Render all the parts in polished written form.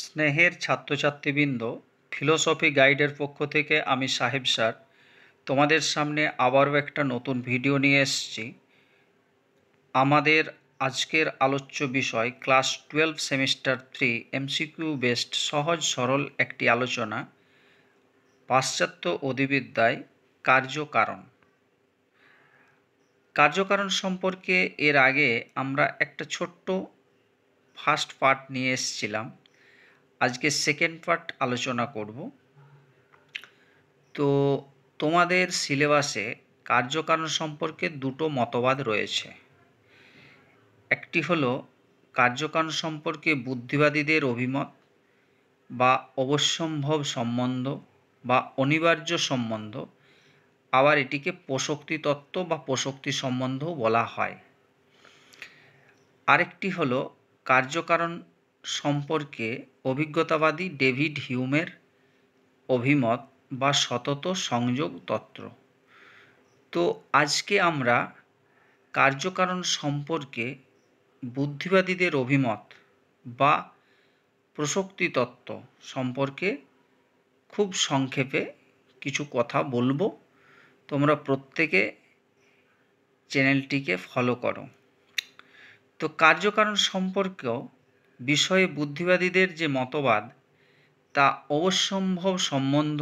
স্নেহের ছাত্রছাত্রীবৃন্দ, ফিলোসফি গাইডের পক্ষ থেকে আমি সাহেব স্যার তোমাদের সামনে আবারও একটা নতুন ভিডিও নিয়ে এসেছি। আমাদের আজকের আলোচ্য বিষয় ক্লাস 12 সেমিস্টার 3 এমসিকিউ বেসড সহজ সরল একটি আলোচনা, পাশ্চাত্য অধিবিদ্যায় কার্যকারণ। কার্যকারণ সম্পর্কে এর আগে আমরা একটা ছোট্ট ফার্স্ট পার্ট নিয়ে এসেছিলাম। আজকে সেকেন্ড পার্ট আলোচনা করব। তো তোমাদের সিলেবাসে কার্যকারণ সম্পর্কে দুটো মতবাদ রয়েছে। একটি হলো কার্যকারণ সম্পর্কে বুদ্ধিবাদীদের অভিমত বা অবশ্যম্ভব সম্বন্ধ বা অনিবার্য সম্বন্ধ, আবার এটিকে প্রসক্তি তত্ত্ব বা প্রসক্তি সম্বন্ধও বলা হয়। আরেকটি হলো কার্যকারণ সম্পর্কে অভিজ্ঞতাবাদী ডেভিড হিউমের অভিমত বা সতত সংযোগ তত্ত্ব। তো আজকে আমরা কার্যকারণ সম্পর্কে বুদ্ধিবাদীদের অভিমত বা প্রসক্তি তত্ত্ব সম্পর্কে খুব সংক্ষেপে কিছু কথা বলবো। তোমরা প্রত্যেকে চ্যানেলটিকে ফলো করো। তো কার্যকারণ সম্পর্কেও বিষয়ে বুদ্ধিবাদীদের যে মতবাদ তা অবশ্যম্ভব সম্বন্ধ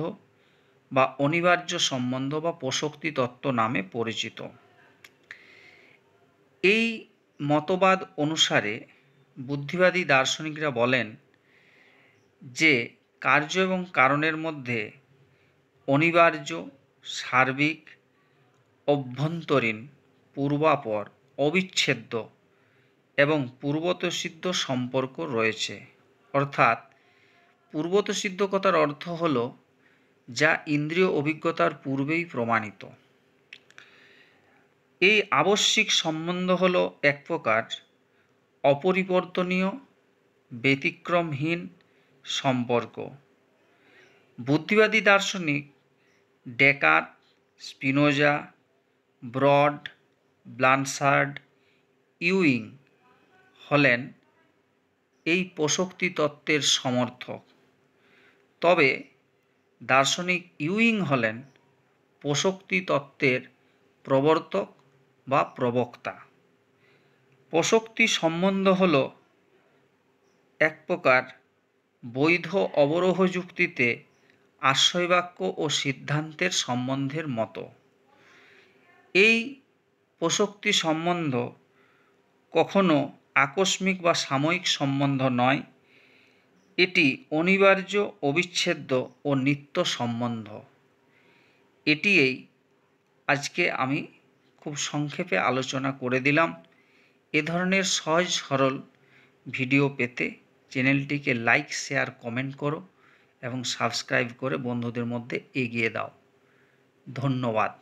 বা অনিবার্য সম্বন্ধ বা প্রসক্তি তত্ত্ব নামে পরিচিত। এই মতবাদ অনুসারে বুদ্ধিবাদী দার্শনিকরা বলেন যে কার্য এবং কারণের মধ্যে অনিবার্য, সার্বিক, অভ্যন্তরীণ, পূর্বাপর, অবিচ্ছেদ্য এবং পূর্বতঃসিদ্ধ সম্পর্ক রয়েছে। অর্থাৎ পূর্বতঃসিদ্ধ কথার অর্থ হল যা ইন্দ্রিয় অভিজ্ঞতার পূর্বেই প্রমাণিত। এই আবশ্যিক সম্বন্ধ হল এক প্রকার অপরিবর্তনীয়, ব্যতিক্রমহীন সম্পর্ক। বুদ্ধিবাদী দার্শনিক ডেকার্ট, স্পিনোজা, ব্রড, ব্লানসার্ড, ইউইং হলেন এই প্রসক্তি তত্ত্বের সমর্থক। তবে দার্শনিক ইউইং হলেন প্রসক্তি তত্ত্বের প্রবর্তক বা প্রবক্তা। প্রসক্তি সম্বন্ধ হল এক প্রকার বৈধ অবরোহ যুক্তিতে আশ্রয়বাক্য ও সিদ্ধান্তের সম্বন্ধের মতো। এই প্রসক্তি সম্বন্ধ কখনো আকস্মিক বা সাময়িক সম্বন্ধ নয়, এটি অনিবার্য, অবিচ্ছেদ্য ও নিত্য সম্বন্ধ। এটিই আজকে আমি খুব সংক্ষেপে আলোচনা করে দিলাম। এ ধরনের সহজ সরল ভিডিও পেতে চ্যানেলটিকে লাইক, শেয়ার, কমেন্ট করো এবং সাবস্ক্রাইব করে বন্ধুদের মধ্যে এগিয়ে দাও। ধন্যবাদ।